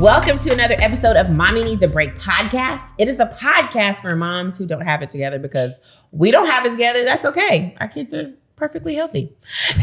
Welcome to another episode of Mommy Needs a Break podcast. It is a podcast for moms who don't have it together because we don't have it together. That's okay. Our kids are perfectly healthy.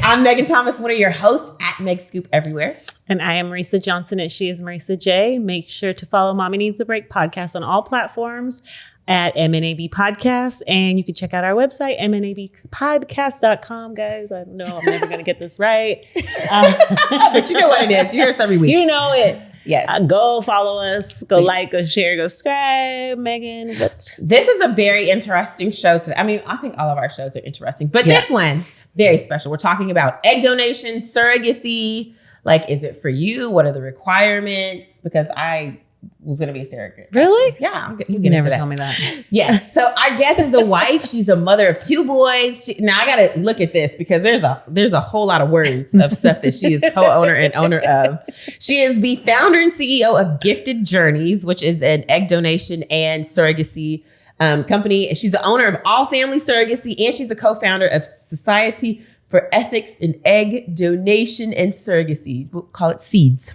I'm Megan Thomas, one of your hosts at Meg Scoop Everywhere. And I am Marisa Johnson, and she is Marisa J. Make sure to follow Mommy Needs a Break podcast on all platforms at MNAB Podcast. And you can check out our website, mnabpodcast.com, guys. I know I'm never going to get this right. But you know what it is. You hear us every week. You know it. Yes. Go follow us. Go Please. like, go share, go subscribe. Megan, what? This is a very interesting show today. I mean, I think all of our shows are interesting, but this one, very special. We're talking about egg donation, surrogacy. Like, is it for you? What are the requirements? Because I was going to be a surrogate. Really? Actually. Yeah. You never tell me that. Yes. So our guest is a wife. She's a mother of 2 boys. Now I got to look at this because there's a whole lot of words of stuff that she is co-owner and owner of. She is the founder and CEO of Gifted Journeys, which is an egg donation and surrogacy company. She's the owner of All Family Surrogacy, and she's a co-founder of Society for Ethics in Egg Donation and Surrogacy. We'll call it SEEDS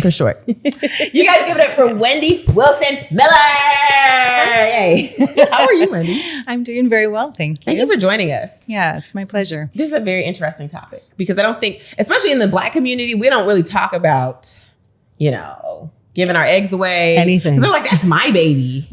for short. You guys give it up for Wendie Wilson Miller. Yay. How are you, Wendie? I'm doing very well, thank you. Thank you for joining us. Yeah, it's my pleasure. This is a very interesting topic because I don't think, especially in the Black community, we don't really talk about, giving our eggs away. Anything. Because they're like, that's my baby.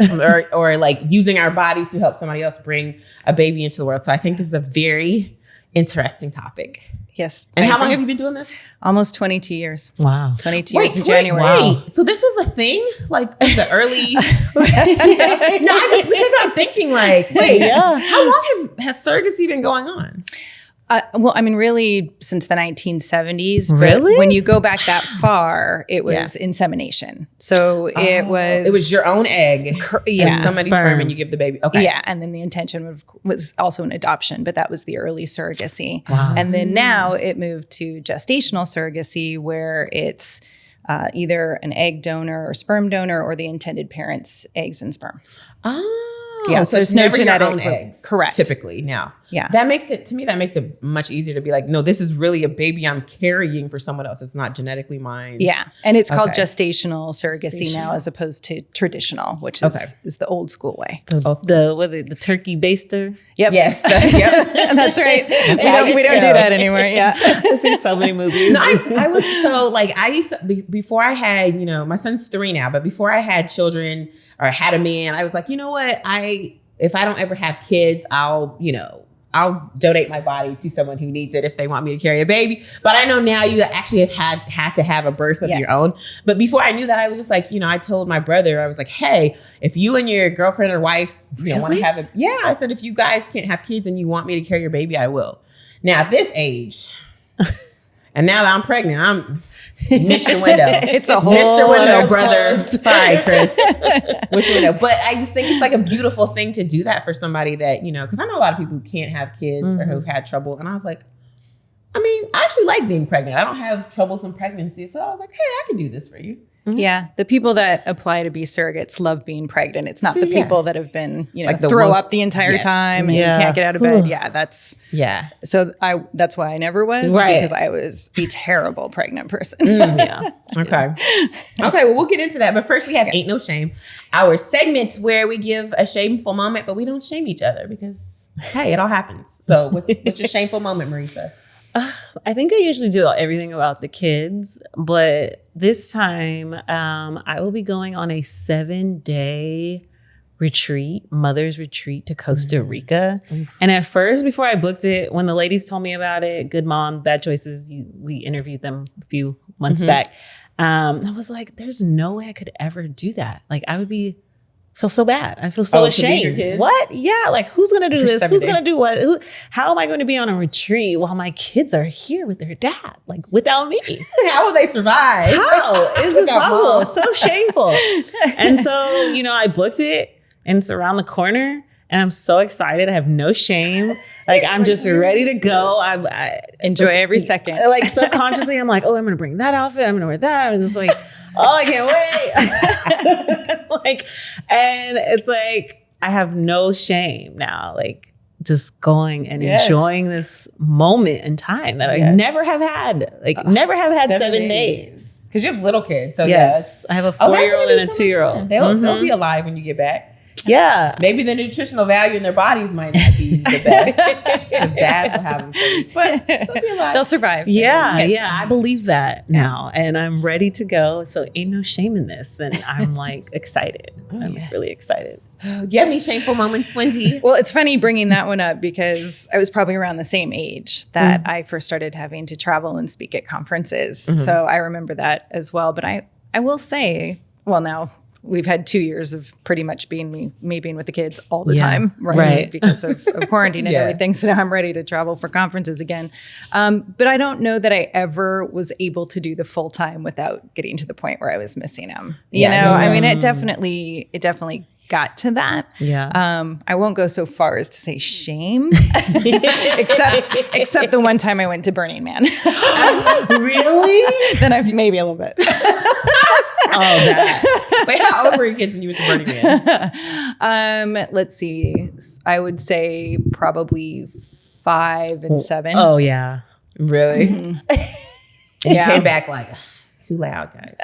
or like using our bodies to help somebody else bring a baby into the world. So I think this is a very interesting topic. Yes. And how long have you been doing this? Almost 22 years. Wow. 22 years in January. Wait. So this was a thing? Like, was it early? Because I'm thinking like, wait, how long has surrogacy been going on? Really since the 1970s. Really? But when you go back that far, it was insemination. So it was your own egg. Yeah. Somebody's sperm and you give the baby. Okay. Yeah. And then the intention was also an adoption, but that was the early surrogacy. Wow. And then now it moved to gestational surrogacy, where it's either an egg donor or sperm donor or the intended parent's eggs and sperm. Oh. Yeah, so there's it's no never genetic your own eggs. Correct. Typically now. Yeah. That makes it much easier to be like, no, this is really a baby I'm carrying for someone else. It's not genetically mine. Yeah. And it's called gestational surrogacy now as opposed to traditional, which is the old school way. The turkey baster. Yep. Yes. Yep. That's right. We don't do that anymore. Yeah. I see so many movies. No, I was so like, I used to, before I had, my son's 3 now, but before I had children or had a man, I was like, you know what? If I don't ever have kids, I'll donate my body to someone who needs it if they want me to carry a baby. But I know now you actually have had to have a birth of your own. But before I knew that, I was just like, I told my brother, I was like, hey, if you and your girlfriend or wife want to have I said, if you guys can't have kids and you want me to carry your baby, I will. Now at this age, and now that I'm pregnant, I'm Mr. Window. It's a whole Mr. Window, brother. Sorry, Chris. Mr. Window. But I just think it's like a beautiful thing to do that for somebody that, because I know a lot of people who can't have kids or who've had trouble. And I was like, I actually like being pregnant. I don't have troublesome pregnancy. So I was like, hey, I can do this for you. Yeah. The people that apply to be surrogates love being pregnant. It's not the people that have been, like throw up the entire time and you can't get out of bed. Yeah. So that's why I never was, because I was a terrible pregnant person. Okay. Well, we'll get into that. But first we have Ain't No Shame, our segment where we give a shameful moment, but we don't shame each other because, hey, it all happens. So what's your shameful moment, Marisa? I think I usually do everything about the kids, but this time I will be going on a 7-day mother's retreat to Costa Rica. And at first, before I booked it, when the ladies told me about it, Good Mom, Bad Choices, we interviewed them a few months back. I was like, there's no way I could ever do that. Like I would feel so bad. I feel so ashamed. What? Yeah. Like who's going to do this? Who's going to do what? How am I going to be on a retreat while my kids are here with their dad? Like without me? How will they survive? How is this possible? It's so shameful. And so, I booked it and it's around the corner and I'm so excited. I have no shame. Like I'm just ready to go. I enjoy every second. Like subconsciously, I'm like, oh, I'm going to bring that outfit. I'm going to wear that. And it's like, oh, I can't wait. And it's like, I have no shame now, like just going and enjoying this moment in time that I never have had, never have had 7 days. Because you have little kids. So yes. I have a 4-year-old and a 2-year-old. They'll be alive when you get back. Yeah. Maybe the nutritional value in their bodies might not be the best. Because dad will have them for you. But they'll be alive. They'll survive. Yeah. I believe that now. And I'm ready to go. So ain't no shame in this. And I'm like excited. I'm really excited. Do you have any shameful moments, Wendie? Well, it's funny bringing that one up because I was probably around the same age that I first started having to travel and speak at conferences. So I remember that as well. But I will say, well, now we've had 2 years of pretty much being me being with the kids all the time, right? Because of quarantine and everything. So now I'm ready to travel for conferences again. But I don't know that I ever was able to do the full time without getting to the point where I was missing them. You know, I mean, it definitely got to that. I won't go so far as to say shame, except the one time I went to Burning Man. Really? Then I've maybe a little bit. That. Wait, how old were your kids when you went to Burning Man? Let's see. I would say probably 5 and 7. Oh yeah. Really? And you came back like, too loud, guys.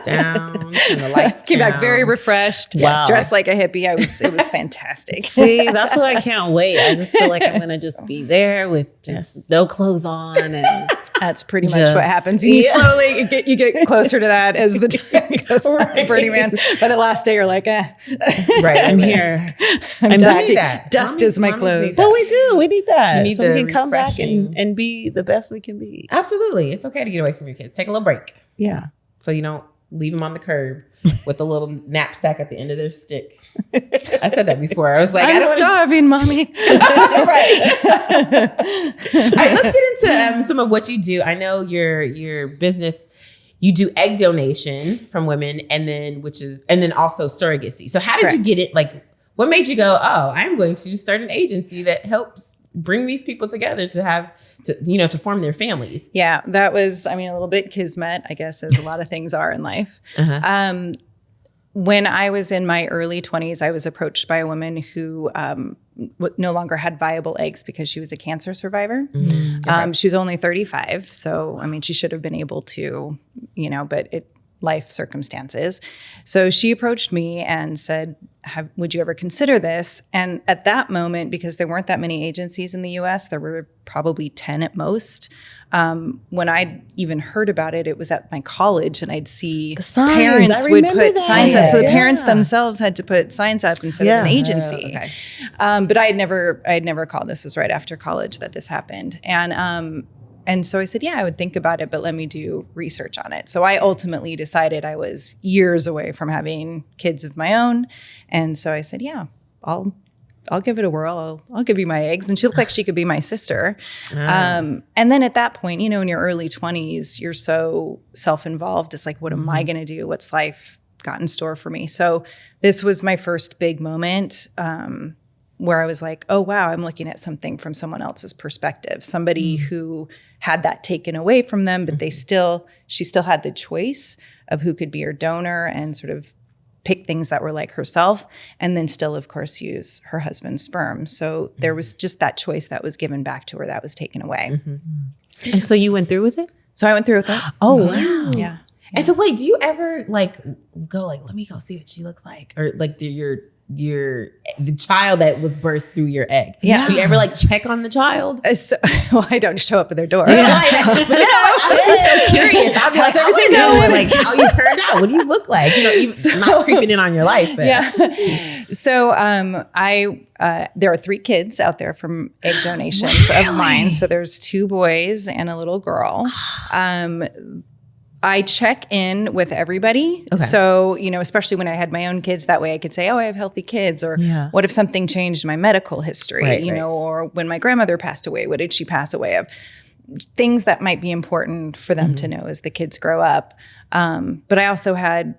Down. And the lights came back very refreshed. Wow. Dressed like a hippie. It was fantastic. See, that's what I can't wait. I just feel like I'm gonna just be there with just no clothes on, and that's pretty much what happens. You slowly get closer to that as the time goes on. Burning Man. By the last day, you're like, right. I'm here. I'm dusty. Dust is my clothes. So we do. We need that. Need so we can come back and be the best we can be. Absolutely. It's okay to get away from your kids. Take a little break. Yeah. So you don't leave them on the curb with a little knapsack at the end of their stick. I said that before. I was like, I'm starving, mommy. Right. All right, let's get into some of what you do. I know your business, you do egg donation from women and then also surrogacy. So how did you get it? Like, what made you go, oh, I'm going to start an agency that helps bring these people together to form their families? Yeah, that was, a little bit kismet, I guess, as a lot of things are in life. When I was in my early 20s, I was approached by a woman who no longer had viable eggs because she was a cancer survivor. She was only 35. So, she should have been able to, but life circumstances. So she approached me and said, would you ever consider this? And at that moment, because there weren't that many agencies in the US, there were probably 10 at most. When I'd even heard about it, it was at my college, and I'd see parents would put signs up. So the parents themselves had to put signs up instead of an agency. But I had never called. This was right after college that this happened. And so I said, yeah, I would think about it, but let me do research on it. So I ultimately decided I was years away from having kids of my own. And so I said, yeah, I'll give it a whirl. I'll give you my eggs. And she looked like she could be my sister. And then at that point, in your early 20s, you're so self-involved. It's like, what am I going to do? What's life got in store for me? So this was my first big moment where I was like, oh, wow, I'm looking at something from someone else's perspective. Somebody who had that taken away from them, but she still had the choice of who could be her donor and sort of pick things that were like herself, and then still, of course, use her husband's sperm. So there was just that choice that was given back to her that was taken away. And so you went through with it? So I went through with it. Oh, wow. Yeah. And so wait, do you ever go let me go see what she looks like? Or like the child that was birthed through your egg. Yeah. Do you ever check on the child? Well, I don't show up at their door. But I'd be so curious. I'd be like, I want to know how you turned out. What do you look like? Even not creeping in on your life. But. Yeah. So there are 3 kids out there from egg donations of mine. So there's 2 boys and a little girl. I check in with everybody. Okay. So, especially when I had my own kids, that way I could say, oh, I have healthy kids. Or what if something changed in my medical history, or when my grandmother passed away, what did she pass away of? Things that might be important for them to know as the kids grow up. But I also had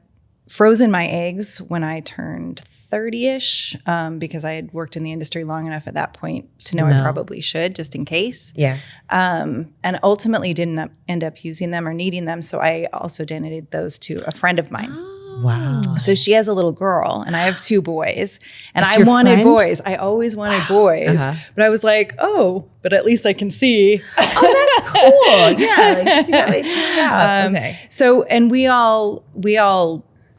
frozen my eggs when I turned 30-ish because I had worked in the industry long enough at that point to know I probably should, just in case. Yeah. And ultimately didn't end up using them or needing them. So I also donated those to a friend of mine. Wow. So she has a little girl and I have 2 boys and I wanted boys. I always wanted boys, but I was like, but at least I can see. Oh, that's cool. Yeah. Like, see how they turn out. Okay. So, and we all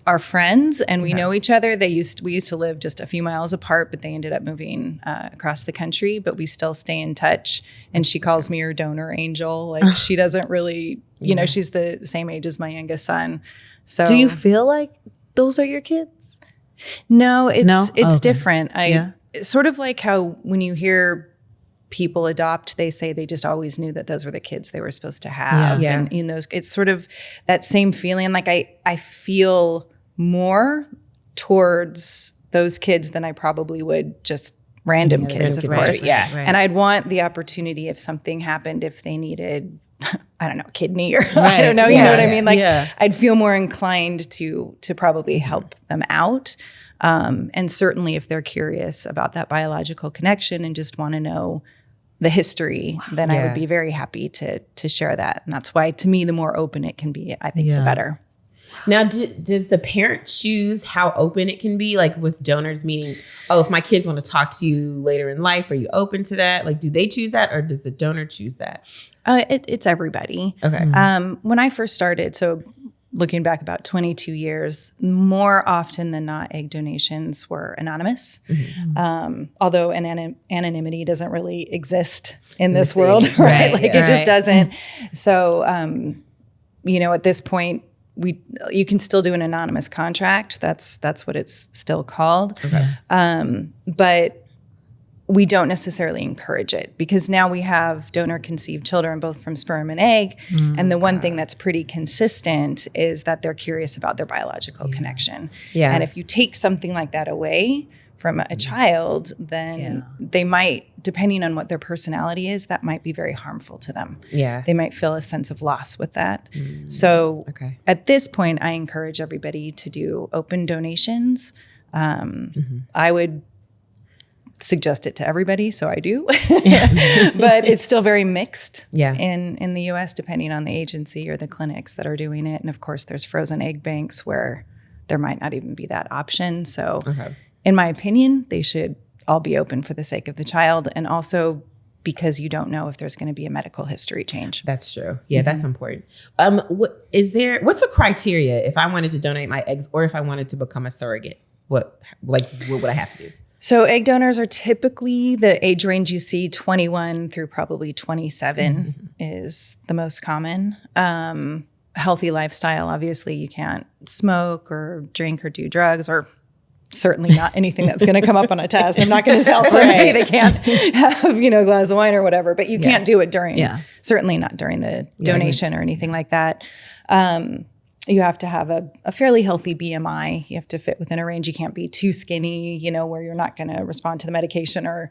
are friends and we know each other. We used to live just a few miles apart, but they ended up moving across the country, but we still stay in touch. And she calls me her donor angel. Like she doesn't really, you know, she's the same age as my youngest son. So do you feel like those are your kids? No, it's different. It's sort of like how when you hear people adopt, they say they just always knew that those were the kids they were supposed to have. Yeah. And in those, it's sort of that same feeling. Like I feel more towards those kids than I probably would just random kids, of course. Right. Yeah. And I'd want the opportunity if something happened, if they needed, I don't know, kidney or I don't know, you know what I mean? Like I'd feel more inclined to probably help them out. And certainly if they're curious about that biological connection and just want to know the history, then I would be very happy to share that. And that's why, to me, the more open it can be, I think the better. Now, does the parent choose how open it can be? Like with donors, meaning, if my kids want to talk to you later in life, are you open to that? Like, do they choose that or does the donor choose that? It's everybody. Okay. When I first started, so looking back about 22 years, more often than not, egg donations were anonymous. Although anonymity doesn't really exist in this world, right? Like it just doesn't. So, you know, at this point, you can still do an anonymous contract. That's what it's still called. Okay. But we don't necessarily encourage it because now we have donor conceived children, both from sperm and egg. And the one thing that's pretty consistent is that they're curious about their biological connection. Yeah. And if you take something like that away from a child, then they might, depending on what their personality is, that might be very harmful to them. Yeah. They might feel a sense of loss with that. So at this point, I encourage everybody to do open donations. I would suggest it to everybody, so I do. But it's still very mixed in the US, depending on the agency or the clinics that are doing it. And of course, there's frozen egg banks where there might not even be that option. So in my opinion, they should all be open for the sake of the child, and also because you don't know if there's going to be a medical history change. That's true. Yeah, that's important. What's the criteria if I wanted to donate my eggs or if I wanted to become a surrogate? What would I have to do? So egg donors are typically the age range you see, 21 through probably 27 is the most common. Healthy lifestyle, obviously you can't smoke or drink or do drugs, or certainly not anything that's going to come up on a test. I'm not going to tell somebody they can't have, a glass of wine or whatever, but you can't do it during, certainly not during the donation or anything like that. You have to have a fairly healthy BMI. You have to fit within a range. You can't be too skinny, where you're not going to respond to the medication, or,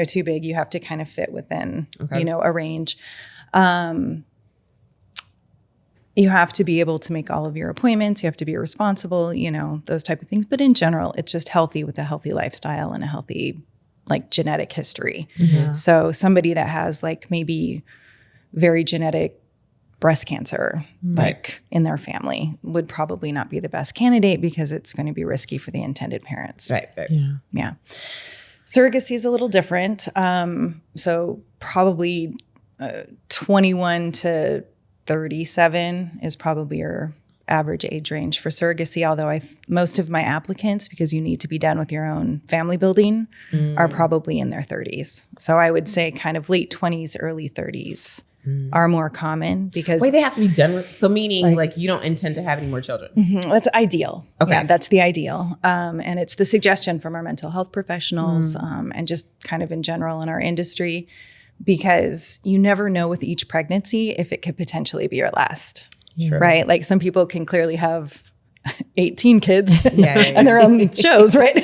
too big. You have to kind of fit within, a range. You have to be able to make all of your appointments. You have to be responsible, those type of things. But in general, it's just healthy with a healthy lifestyle and a healthy, genetic history. So somebody that has maybe very genetic breast cancer, in their family, would probably not be the best candidate because it's going to be risky for the intended parents. Right. Yeah. Surrogacy is a little different. So probably 21 to 37 is probably your average age range for surrogacy. Although most of my applicants, because you need to be done with your own family building, are probably in their 30s. So I would say kind of late 20s, early 30s. Are more common because they have to be done with. So meaning you don't intend to have any more children. That's ideal. Okay. Yeah, that's the ideal. And it's the suggestion from our mental health professionals and just kind of in general in our industry, because you never know with each pregnancy if it could potentially be your last, right? Some people can clearly have 18 kids and their own shows, right?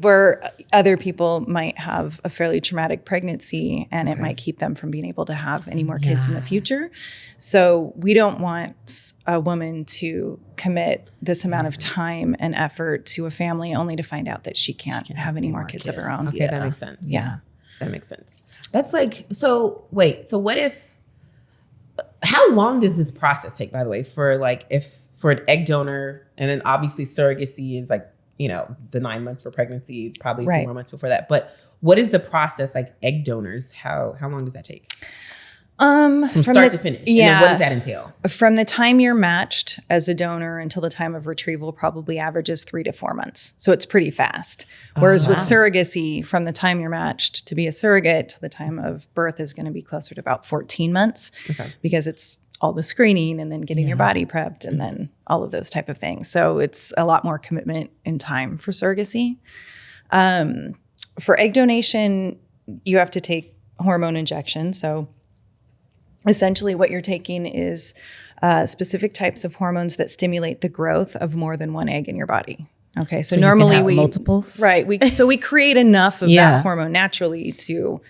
Where other people might have a fairly traumatic pregnancy and it might keep them from being able to have any more kids in the future. So we don't want a woman to commit this amount of time and effort to a family only to find out that she can't have any more kids of her own. Okay, that makes sense. Yeah. That makes sense. That's so what if, how long does this process take, by the way, for for an egg donor, and then obviously surrogacy is like, you know, the 9 months for pregnancy, probably a few more months before that. But what is the process, like egg donors? How long does that take? From start to finish. Yeah. And then what does that entail? From the time you're matched as a donor until the time of retrieval probably averages 3 to 4 months. So it's pretty fast. Whereas with surrogacy, from the time you're matched to be a surrogate to the time of birth is going to be closer to about 14 months because it's all the screening and then getting your body prepped and then all of those type of things. So it's a lot more commitment in time for surrogacy. For egg donation, you have to take hormone injections. So essentially what you're taking is specific types of hormones that stimulate the growth of more than one egg in your body. Okay, so normally we multiples, right? We create enough of that hormone naturally to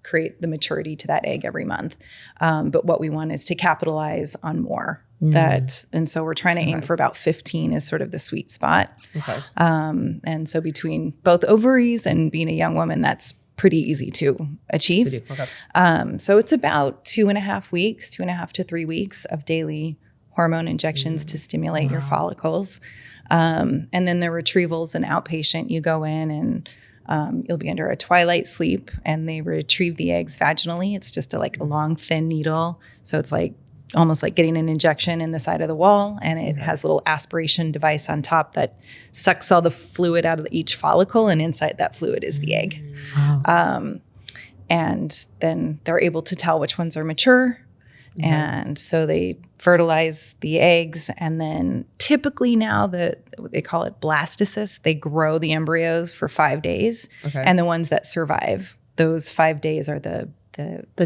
create the maturity to that egg every month. But what we want is to capitalize on more. And so we're trying to aim for about 15 is sort of the sweet spot. And so between both ovaries and being a young woman, that's pretty easy to achieve. So it's about 2.5 to 3 weeks of daily hormone injections to stimulate your follicles. And then the retrievals and outpatient, you go in and you'll be under a twilight sleep and they retrieve the eggs vaginally. It's just a long thin needle. So it's like almost like getting an injection in the side of the wall, and it has a little aspiration device on top that sucks all the fluid out of each follicle, and inside that fluid is the egg. And then they're able to tell which ones are mature. And so they fertilize the eggs, and then typically now they call it blastocysts. They grow the embryos for 5 days, and the ones that survive those 5 days are the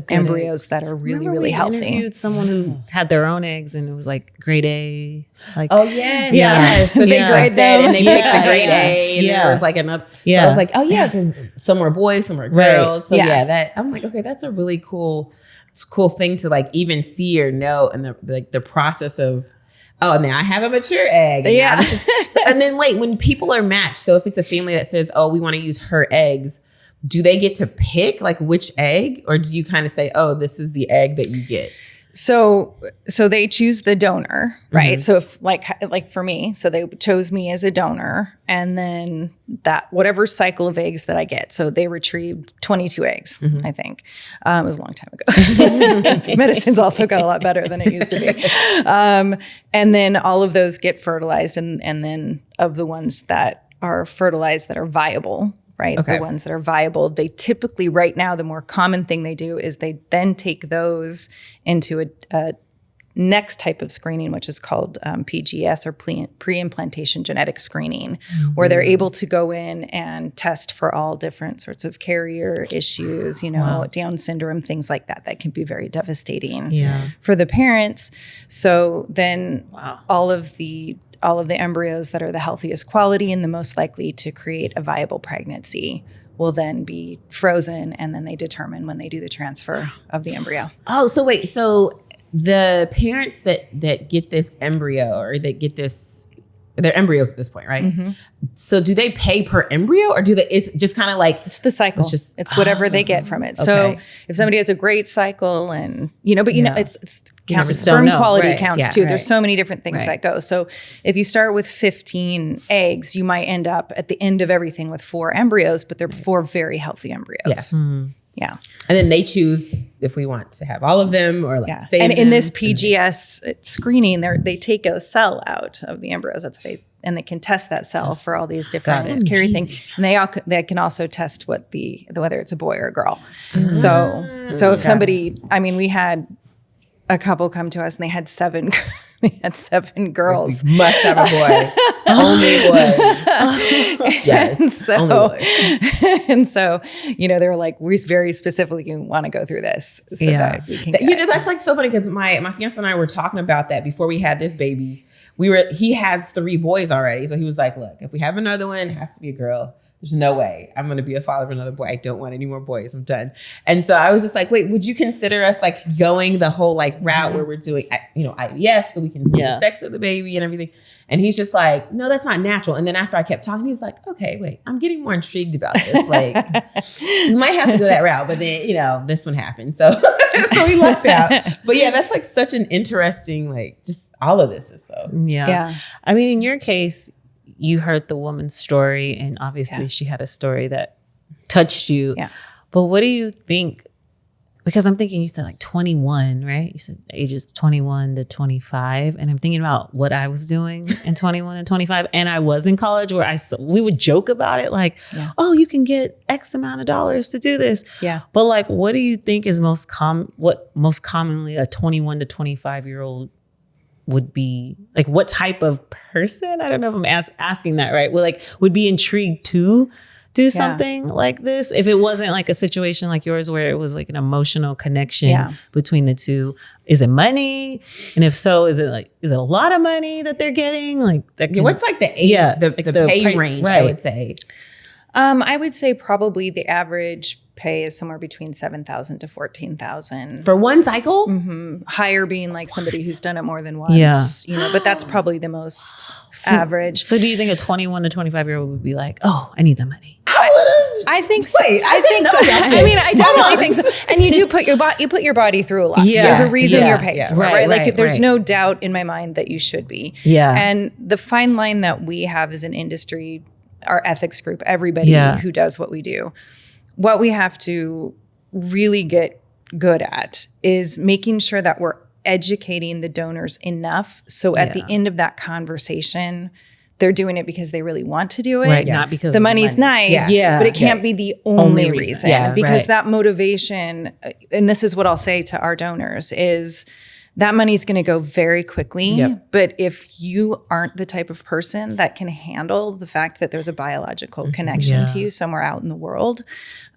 embryos that are really, really healthy. I interviewed someone who had their own eggs, and it was like grade A. Like, so they grade that and they picked the grade A, and there was like another. So I was like, because some were boys, some were girls. So that I'm like, okay, that's a really cool thing to like even see or know, and the process of. Oh, now I have a mature egg. And then wait, when people are matched, so if it's a family that says, oh, we want to use her eggs, do they get to pick like which egg, or do you kind of say, oh, this is the egg that you get? So they choose the donor, right? So if like for me, so they chose me as a donor, and then that whatever cycle of eggs that I get. So they retrieved 22 eggs, I think. It was a long time ago. Medicine's also got a lot better than it used to be. And then all of those get fertilized, and then of the ones that are fertilized that are viable, right? The ones that are viable, they typically right now, the more common thing they do is they then take those into a next type of screening, which is called PGS, or pre-implantation genetic screening, where they're able to go in and test for all different sorts of carrier issues, Down syndrome, things like that can be very devastating for the parents. So then all of the embryos that are the healthiest quality and the most likely to create a viable pregnancy will then be frozen, and then they determine when they do the transfer of the embryo. Oh, so wait, so the parents that get this embryo, or that get this, they're embryos at this point, right? So do they pay per embryo, or do they? It's just kind of like it's the cycle. It's whatever they get from it. So if somebody has a great cycle, and it's counts, sperm quality counts too. There's so many different things that go. So if you start with 15 eggs, you might end up at the end of everything with 4 embryos, but they're 4 very healthy embryos. And then they choose if we want to have all of them, or like save and them. In this PGS screening, they take a cell out of the embryos. And they can test that cell for all these different carrier things. And they can also test whether it's a boy or a girl. So if somebody, we had a couple come to us and they had 7 girls. We must have a boy. Only boys. Yes. Only boys. And so, they were like, we very specifically want to go through this so that we can that's like so funny, because my fiance and I were talking about that before we had this baby. He has 3 boys already. So he was like, look, if we have another one, it has to be a girl. There's no way I'm going to be a father of another boy. I don't want any more boys. I'm done. And so I was just like, wait, would you consider us like going the whole like route where we're doing, IVF so we can see the sex of the baby and everything? And he's just like, no, that's not natural. And then after I kept talking, he was like, okay, wait, I'm getting more intrigued about this. Like, you might have to go that route. But then, this one happened. So, so he lucked out. But yeah, that's like such an interesting, like, just all of this is so. Yeah. I mean, in your case, you heard the woman's story, and obviously she had a story that touched you. Yeah. But what do you think? Because I'm thinking you said like 21, right? You said ages 21 to 25. And I'm thinking about what I was doing in 21 and 25. And I was in college where we would joke about it. Like, oh, you can get X amount of dollars to do this. Yeah. But like, what do you think is most commonly a 21 to 25-year-old would be? Like, what type of person? I don't know if I'm asking that right. Would be intrigued to do something like this if it wasn't like a situation like yours where it was like an emotional connection between the two. Is it money? And if so, is it a lot of money that they're getting? Like that what's like the pay range, right. I would say. I would say probably the average pay is somewhere between $7,000 to $14,000 for one cycle. Higher being like somebody who's done it more than once. But that's probably the most average. So do you think a 21 to 25-year-old would be like, oh, I need the money? I think so. I think so. I mean, I definitely think so. And you do put your body through a lot. Yeah. There's a reason you're paid for it, right? Like there's no doubt in my mind that you should be. Yeah. And the fine line that we have as an industry, our ethics group, everybody who does what we do, what we have to really get good at is making sure that we're educating the donors enough so at the end of that conversation, they're doing it because they really want to do it. Right, not because the money's nice, but it can't be the only reason. Because that motivation, and this is what I'll say to our donors, is that money's going to go very quickly. Yep. But if you aren't the type of person that can handle the fact that there's a biological connection to you somewhere out in the world,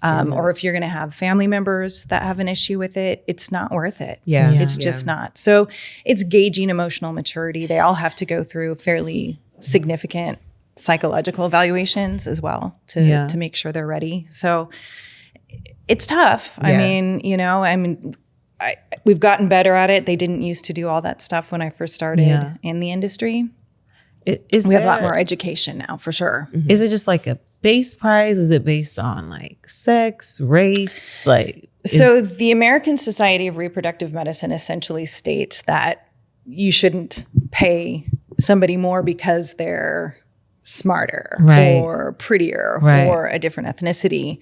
or if you're going to have family members that have an issue with it, it's not worth it. It's just not. So it's gauging emotional maturity. They all have to go through fairly significant psychological evaluations as well to make sure they're ready. So it's tough. I mean, we've gotten better at it. They didn't used to do all that stuff when I first started in the industry. We have a lot more education now, for sure. Mm-hmm. Is it just like a base price? Is it based on like sex, race? So the American Society of Reproductive Medicine essentially states that you shouldn't pay somebody more because they're smarter or prettier or a different ethnicity.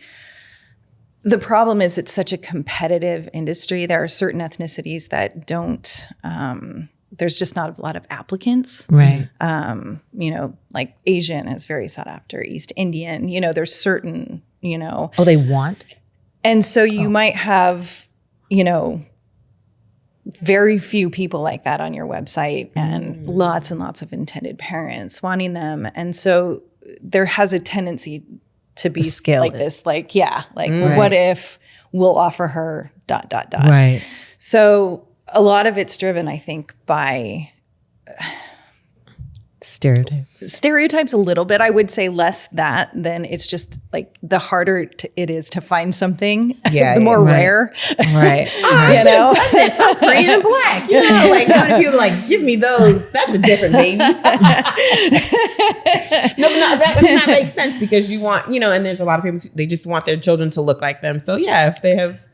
The problem is it's such a competitive industry. There are certain ethnicities that don't, there's just not a lot of applicants. Right. Like Asian is very sought after, East Indian, there's certain, Oh, they want? And so you might have, very few people like that on your website and lots of intended parents wanting them. And so there has a tendency to be like this, what if we'll offer her ... Right. So a lot of it's driven, I think, by stereotypes a little bit. I would say less that than it's just like the harder it is to find something, the more rare. Right. I'm Korean and black. How many people give me those? That's a different baby. That makes sense because you want, and there's a lot of people, they just want their children to look like them. So if they have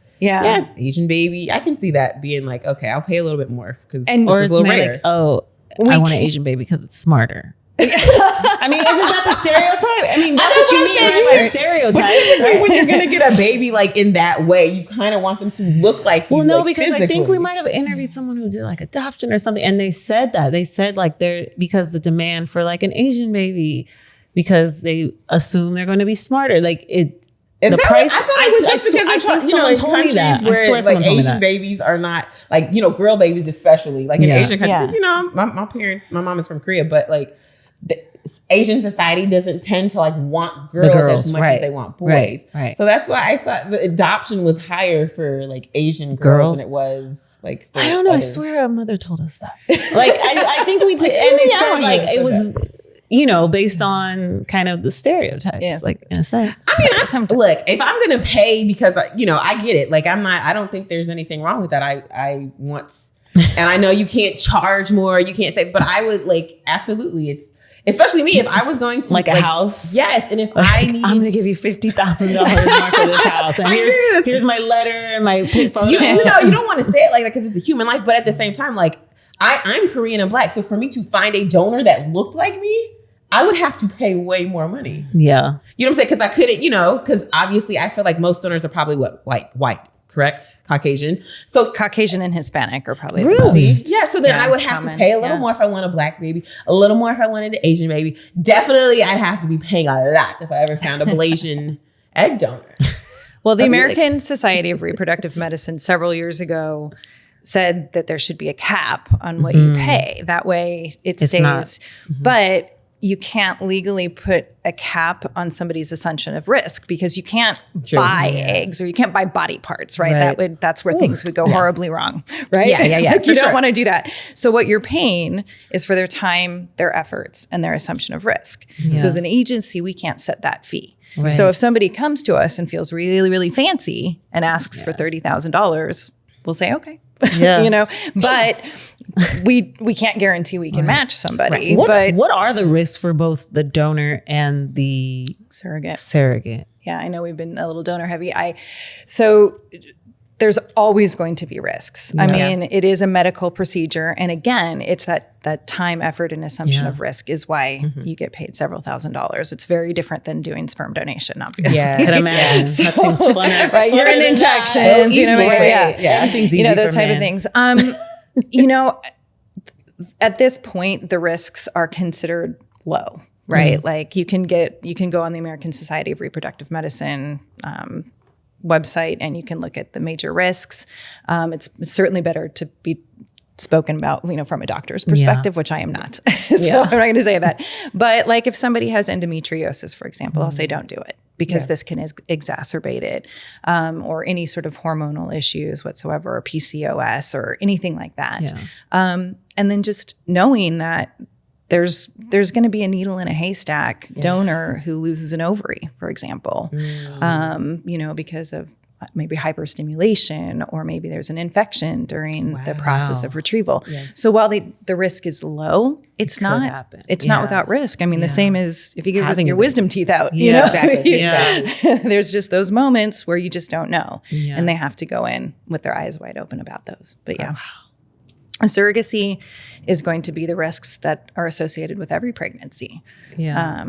Asian baby, I can see that being like, okay, I'll pay a little bit more because it's a little rare. I want an Asian baby because it's smarter. I mean, isn't that the stereotype? I mean, that's what you mean by stereotype. When you're going to get a baby in that way, you kind of want them to look like you. Well, no, because physically. I think we might have interviewed someone who did adoption or something. And they said that. They said because the demand for an Asian baby, because they assume they're going to be smarter. The price. I feel like it was just because someone told me that. I swear someone told me that. Asian babies are not girl babies, especially in Asian countries. My mom is from Korea, but the Asian society doesn't tend to want girls as much as they want boys. Right. So that's why I thought the adoption was higher for Asian girls than it was I don't know. I swear a mother told us that. I think we did, and they said it was. based on kind of the stereotypes, like in a sense. I mean, look, if I'm going to pay because, I get it. Like, I don't think there's anything wrong with that. I want, and I know you can't charge more, you can't say, but I would absolutely, it's, especially me, if I was going to like a house. Yes. And if I needed, I'm going to give you $50,000 more for this house. And here's my letter and my photo. You don't want to say it like that because it's a human life. But at the same time, I'm Korean and Black. So for me to find a donor that looked like me, I would have to pay way more money. Yeah. You know what I'm saying? Because I couldn't, because obviously I feel like most donors are probably white, correct? Caucasian. So Caucasian and Hispanic are probably really? Yeah. So then I would have to pay a little more if I want a Black baby, a little more if I wanted an Asian baby. Definitely I'd have to be paying a lot if I ever found a Malaysian egg donor. Well, the American Society of Reproductive Medicine several years ago said that there should be a cap on what you pay. That way it stays. But you can't legally put a cap on somebody's assumption of risk because you can't buy eggs or you can't buy body parts, right? That's where things would go horribly wrong, right? Yeah. You don't want to do that. So what you're paying is for their time, their efforts, and their assumption of risk. Yeah. So as an agency, we can't set that fee. Right. So if somebody comes to us and feels really, really fancy and asks for $30,000, we'll say, okay. Yeah. But we can't guarantee we can match somebody. Right. What are the risks for both the donor and the surrogate? Yeah, I know we've been a little donor heavy. So there's always going to be risks. I mean, it is a medical procedure. And again, it's that time, effort, and assumption of risk is why you get paid several $1,000s. It's very different than doing sperm donation, obviously. Yeah, I can imagine. That seems fun. Right, you're in injections, those type of things. At this point, the risks are considered low, right? Like you can go on the American Society of Reproductive Medicine website and you can look at the major risks. It's certainly better to be spoken about, from a doctor's perspective, which I am not. So I'm not going to say that. But if somebody has endometriosis, for example, I'll say don't do it because this can exacerbate it, or any sort of hormonal issues whatsoever, or PCOS or anything like that. Yeah. And then just knowing that there's going to be a needle in a haystack donor who loses an ovary, for example, because of maybe hyperstimulation, or maybe there's an infection during the process of retrieval. Yeah. So while the risk is low, it's not without risk. I mean, the same as if you get your wisdom teeth out, exactly. There's just those moments where you just don't know, and they have to go in with their eyes wide open about those. But surrogacy is going to be the risks that are associated with every pregnancy. Yeah.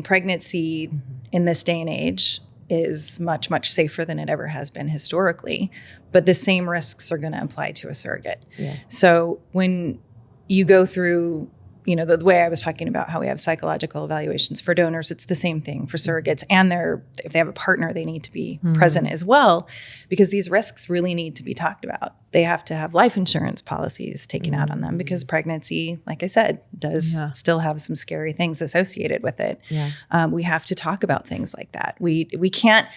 Pregnancy in this day and age is much, much safer than it ever has been historically, but the same risks are going to apply to a surrogate. Yeah. So when you go through, the way I was talking about how we have psychological evaluations for donors, it's the same thing for surrogates, and if they have a partner, they need to be present as well, because these risks really need to be talked about. They have to have life insurance policies taken out on them because pregnancy, like I said, does still have some scary things associated with it. Yeah. We have to talk about things like that. We can't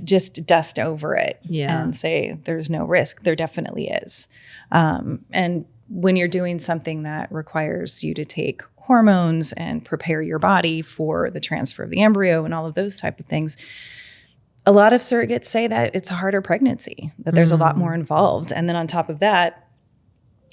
just dust over it and say there's no risk. There definitely is. And when you're doing something that requires you to take hormones and prepare your body for the transfer of the embryo and all of those type of things, a lot of surrogates say that it's a harder pregnancy, that there's a lot more involved. And then on top of that,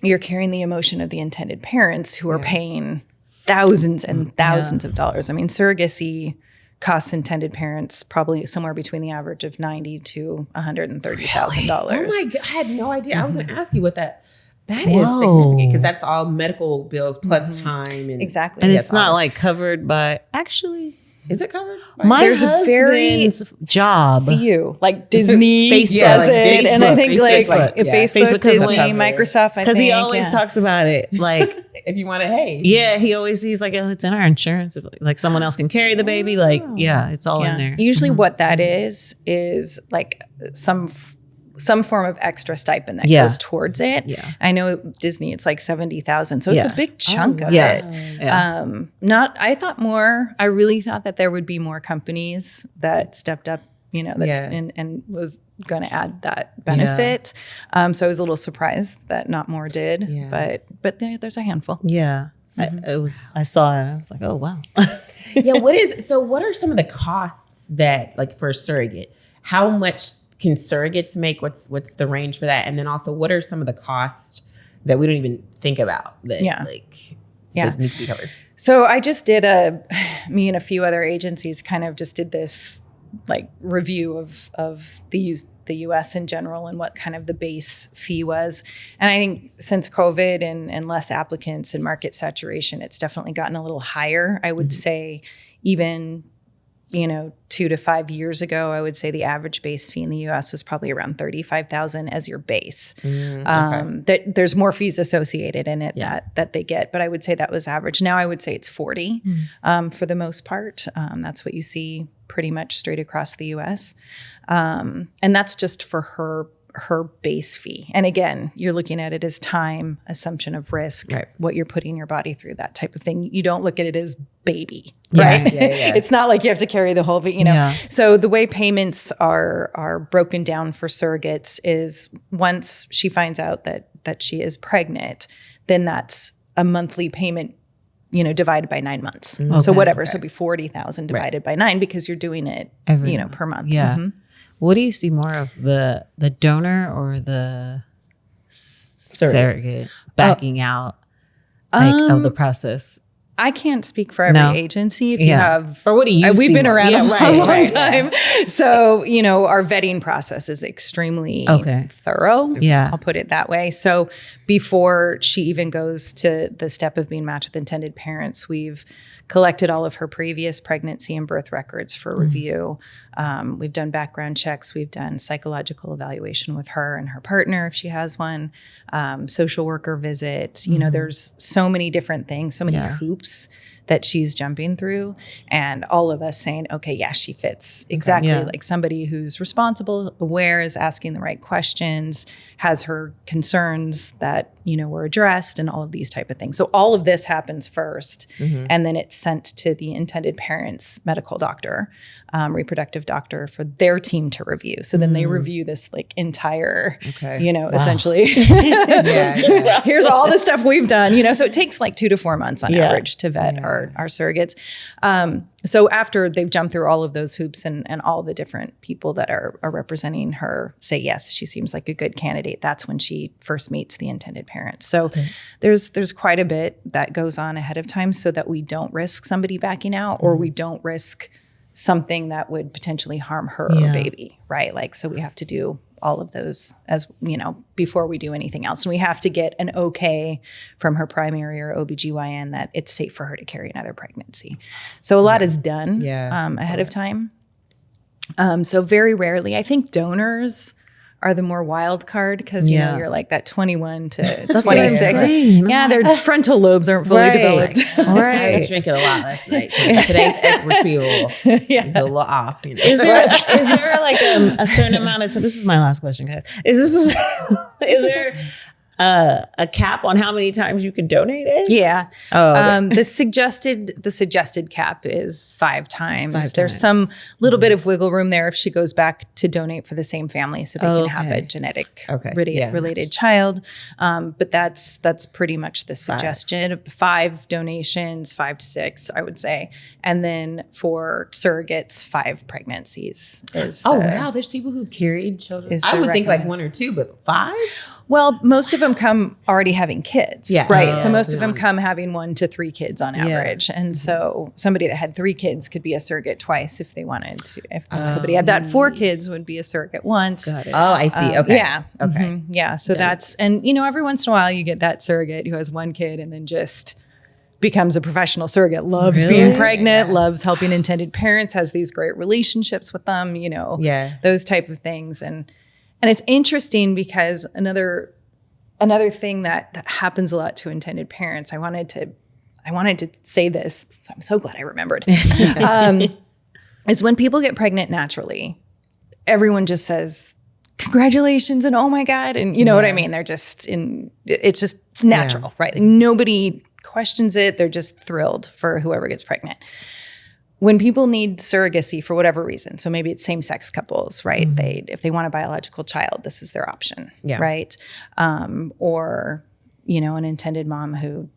you're carrying the emotion of the intended parents who are paying thousands and thousands of dollars. I mean, surrogacy costs intended parents probably somewhere between the average of $90,000 to $130,000. Oh my God, I had no idea. I was going to ask you what that is significant, because that's all medical bills plus time. And exactly. And it's not covered by, actually. Is it covered? There's a very job. Few, Disney does it, and I think Facebook, Disney, Microsoft. Because he always talks about it, if you want to, he's like, oh, it's in our insurance. If, someone else can carry the baby, it's all in there. Usually, what that is some form of extra stipend that goes towards it. Yeah. I know Disney, it's $70,000. So it's a big chunk of it. Yeah. I really thought that there would be more companies that stepped up, and was going to add that benefit. So I was a little surprised that not more did, but there's a handful. Yeah. I saw it and I was like, oh, wow. What are some of the costs that, like, for a surrogate? How much can surrogates make? What's the range for that? And then also, what are some of the costs that we don't even think about that that need to be covered? So I just did me and a few other agencies kind of just did this like review of the U.S. in general and what kind of the base fee was. And I think since COVID and less applicants and market saturation, it's definitely gotten a little higher. I would say even, 2 to 5 years ago, I would say the average base fee in the U.S. was probably around $35,000 as your base. That there's more fees associated in it that they get, but I would say that was average. Now I would say it's 40 for the most part. That's what you see pretty much straight across the U.S. And that's just for her base fee. And again, you're looking at it as time, assumption of risk, what you're putting your body through, that type of thing. You don't look at it as baby, right? It's not like you have to carry the whole, So the way payments are broken down for surrogates is once she finds out that she is pregnant, then that's a monthly payment, divided by 9 months. So whatever. So it'd be 40,000 divided by 9 because you're doing it, per month. Yeah. Mm-hmm. What do you see more of, the donor or the surrogate backing out of the process? I can't speak for every agency. If you have, or what do you? We've been around a long time, so our vetting process is extremely thorough. Yeah, I'll put it that way. So before she even goes to the step of being matched with intended parents, we've collected all of her previous pregnancy and birth records for review. We've done background checks. We've done psychological evaluation with her and her partner if she has one. Social worker visit. There's so many different things, so many hoops that she's jumping through, and all of us saying, okay, she fits exactly like somebody who's responsible, aware, is asking the right questions, has her concerns that, were addressed, and all of these type of things. So all of this happens first, and then it's sent to the intended parents' medical doctor, reproductive doctor, for their team to review. So then they review this like entire, essentially, here's all the stuff we've done, so it takes like 2 to 4 months on average to vet our surrogates. So after they've jumped through all of those hoops and all the different people that are representing her say, yes, she seems like a good candidate, that's when she first meets the intended parents. So there's quite a bit that goes on ahead of time so that we don't risk somebody backing out, or we don't risk something that would potentially harm her or baby, right? Like, so we have to do all of those as, before we do anything else. And we have to get an okay from her primary or OBGYN that it's safe for her to carry another pregnancy. So a lot is done ahead of time. So very rarely, I think donors are the more wild card because, you're like that 21 to 26. Yeah, their frontal lobes aren't fully developed. I was drinking a lot last night. Today's egg retrieval. A little off. Is there like a certain amount of, so this is my last question, guys. Is there a cap on how many times you can donate it? Yeah. The suggested cap is 5 times. There's some little bit of wiggle room there if she goes back to donate for the same family so they can have a genetic related child. But that's pretty much the suggestion. 5 donations, 5 to 6, I would say. And then for surrogates, 5 pregnancies is wow. There's people who've carried children. I would think like 1 or 2, but 5? Well, most of them come already having kids, right? So most of them come having 1 to 3 kids on average. And so somebody that had 3 kids could be a surrogate twice if they wanted to. If somebody had that 4 kids would be a surrogate once. Got it. Oh, I see. Okay. Yeah. Okay. Mm-hmm. Yeah. So that's, and every once in a while you get that surrogate who has 1 kid and then just becomes a professional surrogate, loves being pregnant, loves helping intended parents, has these great relationships with them, those type of things. And it's interesting because another thing that happens a lot to intended parents, I wanted to say this, so I'm so glad I remembered, is when people get pregnant naturally, everyone just says, congratulations and oh my God. And you know what I mean? They're just it's just natural, right? Like nobody questions it. They're just thrilled for whoever gets pregnant. When people need surrogacy for whatever reason, so maybe it's same-sex couples, right? If they want a biological child, this is their option, right? Or, an intended mom who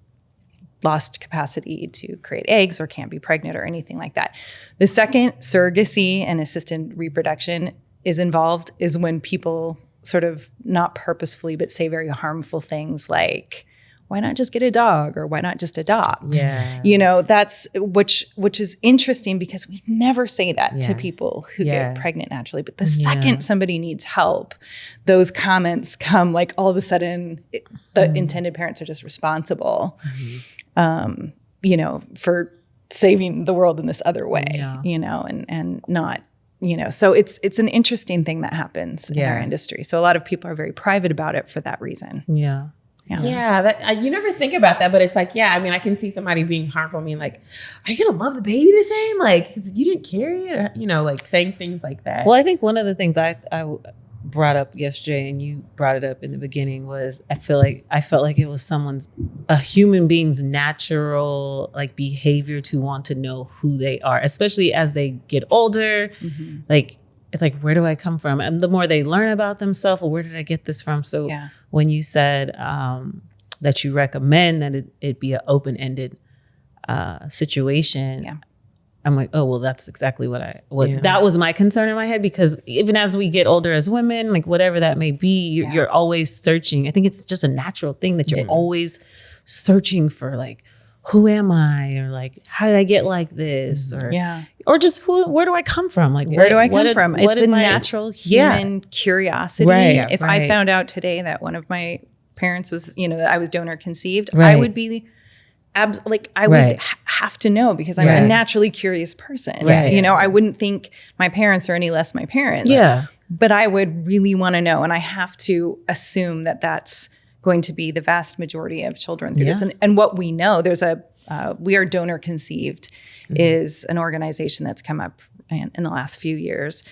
lost capacity to create eggs or can't be pregnant or anything like that. The second surrogacy and assisted reproduction is involved is when people sort of not purposefully, but say very harmful things like, why not just get a dog or why not just adopt? Yeah. That's which is interesting because we never say that to people who get pregnant naturally. But the second somebody needs help, those comments come like all of a sudden the intended parents are just responsible, for saving the world in this other way, and not, so it's an interesting thing that happens in our industry. So a lot of people are very private about it for that reason. Yeah. Yeah, that you never think about that, but it's like, I can see somebody being harmful, mean like, are you gonna love the baby the same? Like, 'cause you didn't carry it, or, like saying things like that. Well, I think one of the things I brought up yesterday, and you brought it up in the beginning, was I felt like it was a human being's natural like behavior to want to know who they are, especially as they get older. Like, it's like, where do I come from? And the more they learn about themselves, well, where did I get this from? So when you said that you recommend that it be an open-ended situation, I'm like, oh, well, that's exactly that was my concern in my head, because even as we get older as women, like whatever that may be, you're always searching. I think it's just a natural thing that you're always searching for, like, who am I? Or like, how did I get like this? Or just where do I come from? Like, where do I come from? It's a natural human curiosity. If I found out today that one of my parents was, that I was donor conceived, I would be I would have to know, because I'm a naturally curious person. I wouldn't think my parents are any less my parents. But I would really want to know. And I have to assume that that's going to be the vast majority of children through this. And what we know, there's We Are Donor Conceived is an organization that's come up in the last few years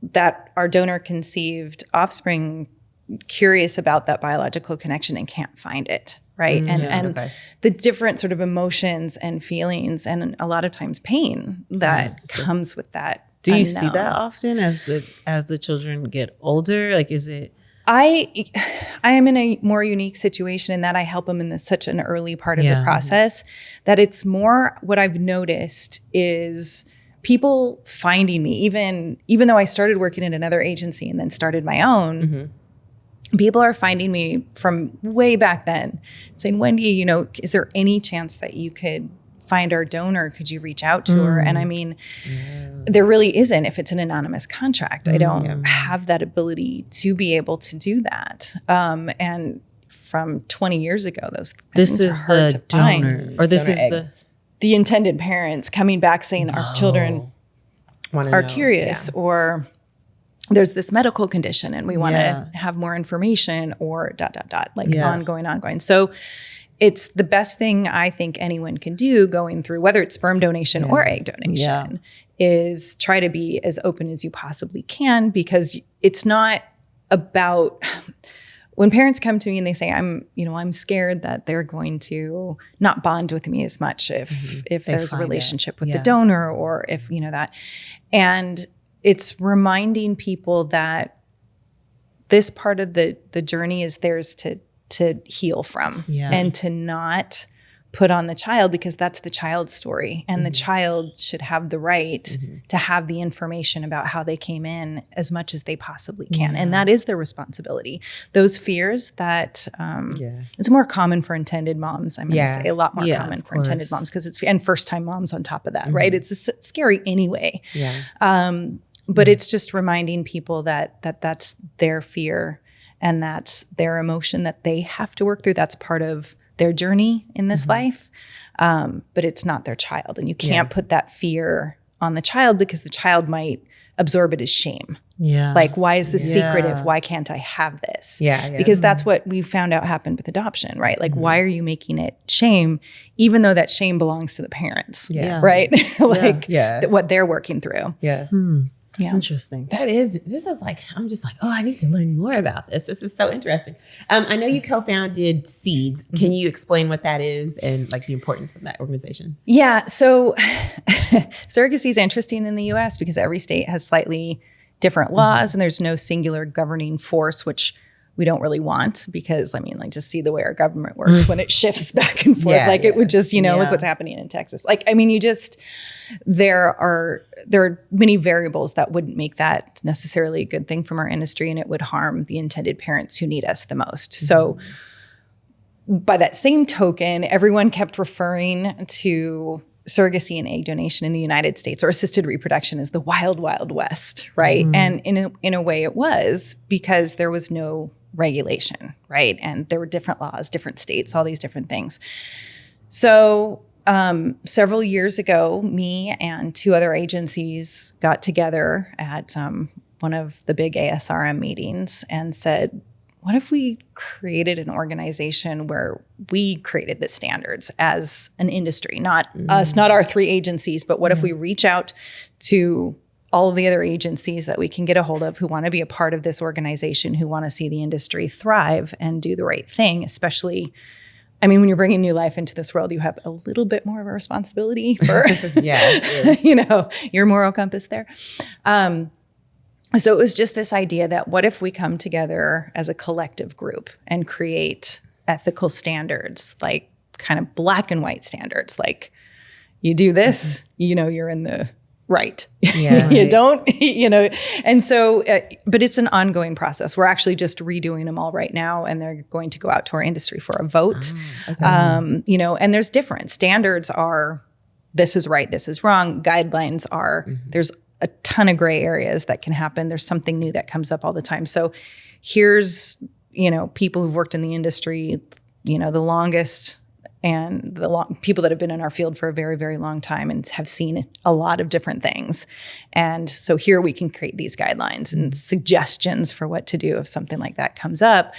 that are donor conceived offspring curious about that biological connection and can't find it. Right. And the different sort of emotions and feelings and a lot of times pain that comes with that. Do you see that often as the children get older? Like, is it? I am in a more unique situation in that I help them in such an early part of the process that it's more what I've noticed is people finding me, even though I started working at another agency and then started my own, people are finding me from way back then saying, Wendie, is there any chance that you could find our donor? Could you reach out to her? And I mean, there really isn't if it's an anonymous contract. I don't have that ability to be able to do that. And from 20 years ago, those things are hard to find. Or this is the intended parents coming back saying our children are curious, or there's this medical condition and we want to have more information, or ... ongoing. So it's the best thing I think anyone can do going through, whether it's sperm donation or egg donation, is try to be as open as you possibly can, because it's not about when parents come to me and they say, I'm scared that they're going to not bond with me as much if there's a relationship with the donor, or if, that. And it's reminding people that this part of the journey is theirs to heal from and to not put on the child, because that's the child's story. And the child should have the right to have the information about how they came in as much as they possibly can. And that is their responsibility. Those fears that it's more common for intended moms. I'm going to say a lot more common for intended moms, because and first time moms on top of that, right? It's scary anyway. But it's just reminding people that that's their fear and that's their emotion that they have to work through. That's part of their journey in this life. But it's not their child. And you can't put that fear on the child, because the child might absorb it as shame. Like, why is this secretive? Why can't I have this? Because that's what we found out happened with adoption, right? Like, why are you making it shame, even though that shame belongs to the parents, right? What they're working through. It's interesting. This is like, I'm just like, oh, I need to learn more about this. This is so interesting. I know you co-founded Seeds. Can you explain what that is and like the importance of that organization? Yeah. So surrogacy is interesting in the US because every state has slightly different laws and there's no singular governing force, which we don't really want, because I mean, like, just see the way our government works when it shifts back and forth. It would just, look what's happening in Texas. Like, I mean, there are many variables that wouldn't make that necessarily a good thing from our industry, and it would harm the intended parents who need us the most. Mm-hmm. So by that same token, everyone kept referring to surrogacy and egg donation in the United States, or assisted reproduction, as the wild, wild west, right? And in a way it was, because there was no regulation, right? And there were different laws, different states, all these different things. So several years ago, me and 2 other agencies got together at one of the big ASRM meetings and said, what if we created an organization where we created the standards as an industry, not us, not our 3 agencies, but what if we reach out to all of the other agencies that we can get a hold of who want to be a part of this organization, who want to see the industry thrive and do the right thing, especially, I mean, when you're bringing new life into this world, you have a little bit more of a responsibility for, your moral compass there. So it was just this idea that what if we come together as a collective group and create ethical standards, like kind of black and white standards, like you do this, you're in the right. Yeah, you don't, and so, but it's an ongoing process. We're actually just redoing them all right now, and they're going to go out to our industry for a vote. Okay. And there's different standards are, this is right, this is wrong. Guidelines are, there's a ton of gray areas that can happen. There's something new that comes up all the time. So here's, people who've worked in the industry, the longest, and people that have been in our field for a very, very long time and have seen a lot of different things. And so here we can create these guidelines and suggestions for what to do if something like that comes up.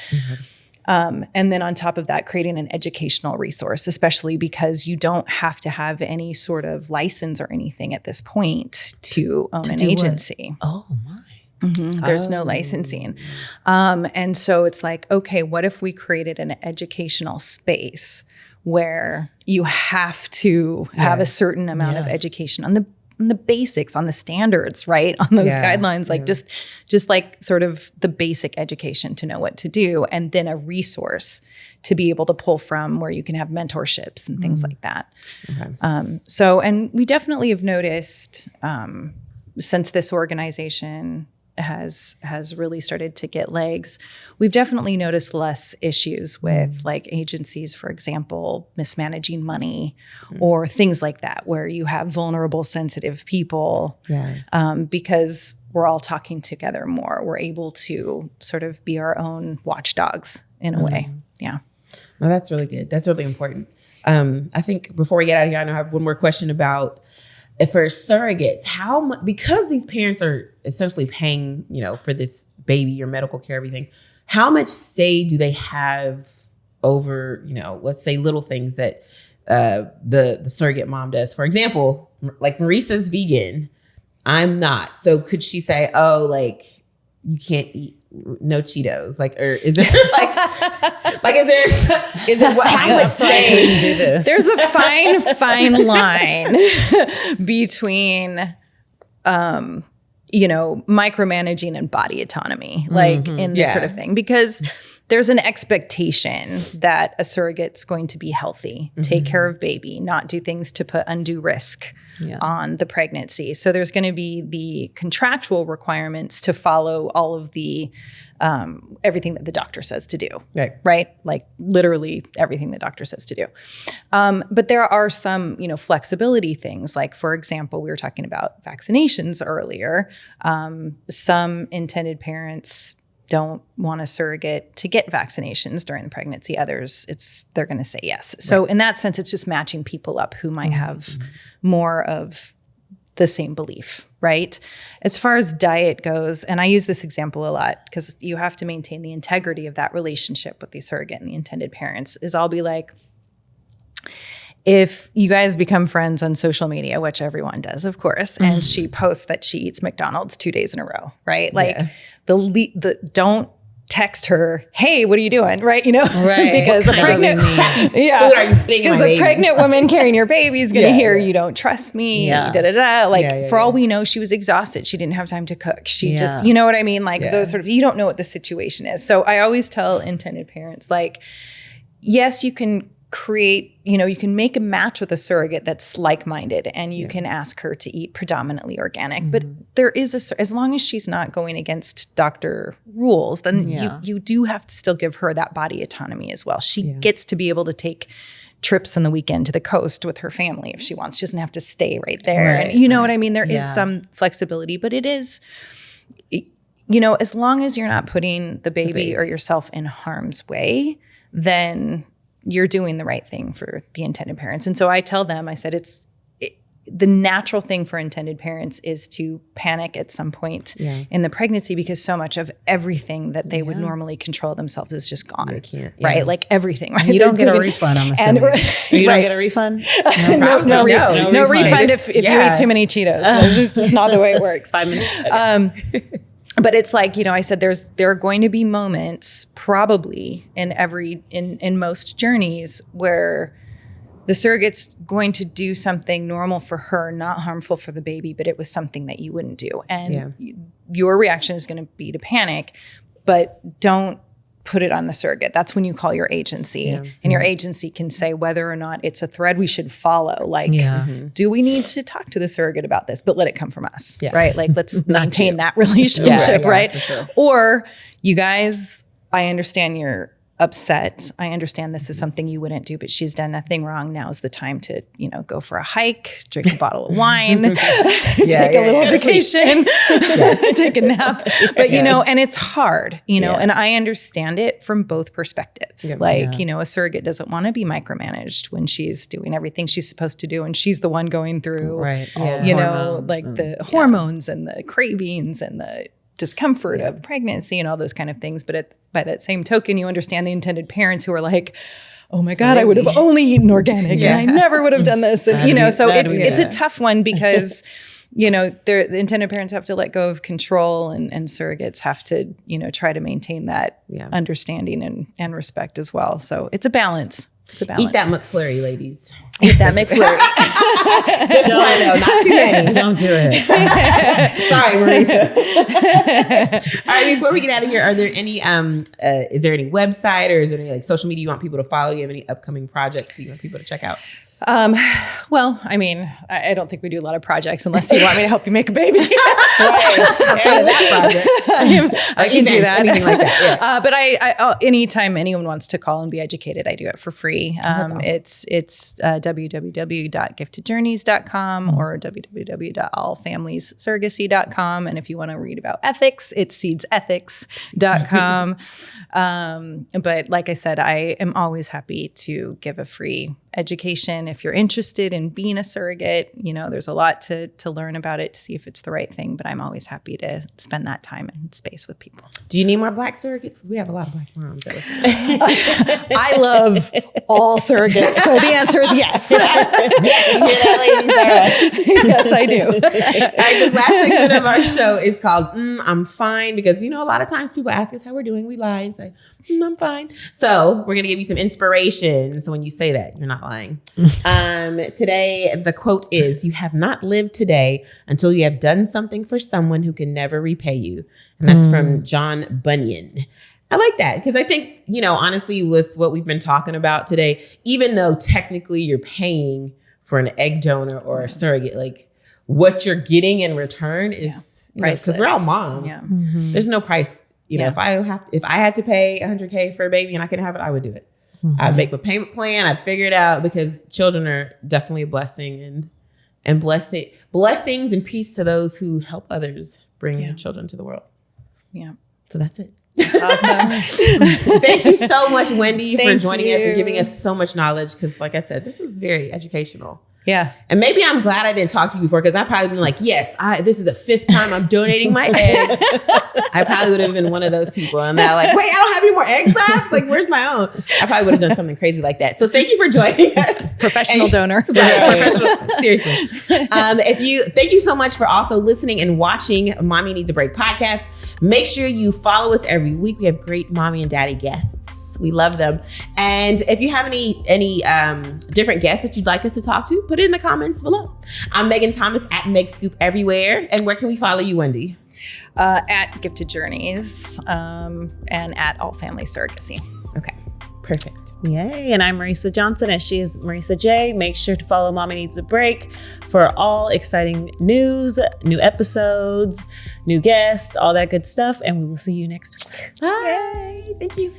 And then on top of that, creating an educational resource, especially because you don't have to have any sort of license or anything at this point to own an agency. What? Oh my. There's no licensing. And so it's like, okay, what if we created an educational space where you have to have a certain amount of education on the basics, on the standards, right? On those guidelines, like just like sort of the basic education to know what to do, and then a resource to be able to pull from where you can have mentorships and things like that. Okay. And we definitely have noticed since this organization has really started to get legs, we've definitely noticed less issues with like agencies, for example, mismanaging money or things like that, where you have vulnerable, sensitive people because we're all talking together more. We're able to sort of be our own watchdogs in a way. Yeah. Well, that's really good. That's really important. I think before we get out of here, I know I have one more question about for surrogates, how much, because these parents are essentially paying, for this baby or medical care, everything, how much say do they have over, let's say little things that the surrogate mom does? For example, like Marisa's vegan, I'm not. So could she say, oh, like you can't eat no Cheetos, like, or is it how much say do this? There's a fine line between, micromanaging and body autonomy, like in this sort of thing, because there's an expectation that a surrogate's going to be healthy, take care of baby, not do things to put undue risk on the pregnancy. So there's going to be the contractual requirements to follow all of the everything that the doctor says to do, right? Like literally everything the doctor says to do. But there are some, flexibility things. Like, for example, we were talking about vaccinations earlier. Some intended parents don't want a surrogate to get vaccinations during the pregnancy. Others, they're going to say yes. So in that sense, it's just matching people up who might have more of the same belief, right? As far as diet goes, and I use this example a lot because you have to maintain the integrity of that relationship with the surrogate and the intended parents, is I'll be like, if you guys become friends on social media, which everyone does, of course, and she posts that she eats McDonald's 2 days in a row, right? Like don't text her, hey, what are you doing? Right. Right. Because a pregnant, woman carrying your baby is going to hear, you don't trust me. For all we know, she was exhausted. She didn't have time to cook. She just, you know what I mean? Those sort of, you don't know what the situation is. So I always tell intended parents, yes, you can create, you can make a match with a surrogate that's like-minded, and you can ask her to eat predominantly organic, but there is as long as she's not going against doctor rules, then you do have to still give her that body autonomy as well. She gets to be able to take trips on the weekend to the coast with her family if she wants. She doesn't have to stay right there. And you know what I mean? There is some flexibility, but it is, as long as you're not putting the baby or yourself in harm's way, then you're doing the right thing for the intended parents. And so I tell them, I said, the natural thing for intended parents is to panic at some point in the pregnancy, because so much of everything that they would normally control themselves is just gone. They can't, right? Everything, right? You don't get a refund, I'm assuming. You don't get a refund? No refund if you eat too many Cheetos. It's just not the way it works. 5 minutes. Okay. But it's I said, there are going to be moments probably in most journeys where the surrogate's going to do something normal for her, not harmful for the baby, but it was something that you wouldn't do. And your reaction is going to be to panic, but don't put it on the surrogate. That's when you call your agency, and your agency can say whether or not it's a thread we should follow. Do we need to talk to the surrogate about this? But let it come from us, right? Let's maintain that relationship, right? For sure. Or you guys, I understand you're upset. I understand this is something you wouldn't do, but she's done nothing wrong. Now's the time to, go for a hike, drink a bottle of wine, take a little vacation, take a nap. But, and it's hard, and I understand it from both perspectives. A surrogate doesn't want to be micromanaged when she's doing everything she's supposed to do. And she's the one going through, the hormones and the cravings and the discomfort of pregnancy and all those kind of things. But by that same token, you understand the intended parents who are like, oh my God, I would have only eaten organic and I never would have done this. And, so it's a tough one because, the intended parents have to let go of control, and surrogates have to, try to maintain that understanding and respect as well. So it's a balance. Eat that McFlurry, ladies. Eat that McFlurry. Just one though, not too many. Don't do it. Sorry, Marisa. All right, before we get out of here, are there any is there any website or is there any social media you want people to follow? You have any upcoming projects you want people to check out? Well, I mean, I don't think we do a lot of projects unless you want me to help you make a baby. I can do that. Anything like that. Yeah. But I anytime anyone wants to call and be educated, I do it for free. Awesome. It's www.giftedjourneys.com or www.allfamiliessurrogacy.com. And if you want to read about ethics, it's seedsethics.com. But like I said, I am always happy to give a free education. If you're interested in being a surrogate, there's a lot to learn about it to see if it's the right thing, but I'm always happy to spend that time and space with people. Do you need more Black surrogates? Because we have a lot of Black moms. I love all surrogates. So the answer is yes. Yes, you hear that, ladies? All right. Yes, I do. All right, this last segment of our show is called I'm Fine, because, a lot of times people ask us how we're doing. We lie and say, I'm fine. So we're going to give you some inspiration. So when you say that, you're not lying. Today, the quote is, you have not lived today until you have done something for someone who can never repay you. And that's from John Bunyan. I like that because I think, honestly, with what we've been talking about today, even though technically you're paying for an egg donor or a surrogate, what you're getting in return is priceless. Because we're all moms. Yeah. Mm-hmm. There's no price. If I had to pay $100K for a baby and I could have it, I would do it. Mm-hmm. I'd make a payment plan. I'd figure it out because children are definitely a blessing and blessings and peace to those who help others bring their children to the world. Yeah. So that's it. Awesome. Thank you so much, Wendie, for joining us and giving us so much knowledge. Because like I said, this was very educational. Yeah. And maybe I'm glad I didn't talk to you before, because I'd probably been like, yes, this is the 5th time I'm donating my eggs. I probably would have been one of those people. And they're like, wait, I don't have any more eggs left? Where's my own? I probably would have done something crazy like that. So thank you for joining us. Professional donor. Seriously. Thank you so much for also listening and watching Mommy Needs a Break podcast. Make sure you follow us every week. We have great mommy and daddy guests. We love them. And if you have any different guests that you'd like us to talk to, put it in the comments below. I'm Megan Thomas at Meg Scoop everywhere. And where can we follow you, Wendie? At Gifted Journeys and at All Family Surrogacy. Okay, perfect. Yay. And I'm Marisa Johnson, and she is Marisa J. Make sure to follow Mommy Needs a Break for all exciting news, new episodes, new guests, all that good stuff. And we will see you next week. Bye. Yay. Thank you.